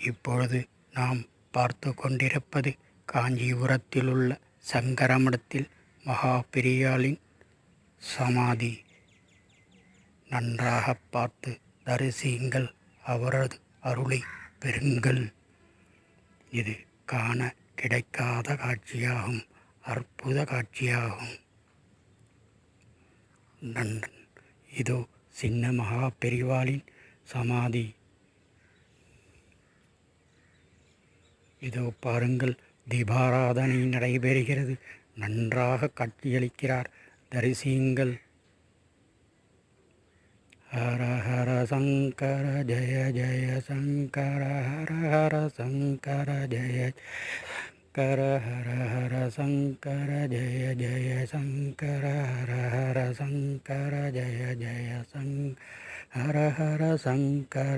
இப்பொழுது நாம் பார்த்து கொண்டிருப்பது காஞ்சிபுரத்தில் உள்ள சங்கரமடத்தில் மகா பெரியாளின் சமாதி. நன்றாக பார்த்து தரிசியுங்கள், அவரது அருளை பெறுங்கள். இது காண கிடைக்காத காட்சியாகும், அற்புத காட்சியாகும். இதோ சின்ன மகா பெரிவாளின் சமாதி. இதோ பாருங்கள், தீபாராதனை நடைபெறுகிறது. நன்றாக காட்சியளிக்கிறார், தரிசியுங்கள். ஹர ஹர சங்கர ஜய ஜய சங்கர, ஹர ஹர சங்கர ஜய சங்கர, ஹர ஹர சங்கர ஜய ஜய சங்கர, ஹர ஹர சங்கர ஜய ஜய சங்கர, ஹர ஹர சங்கர.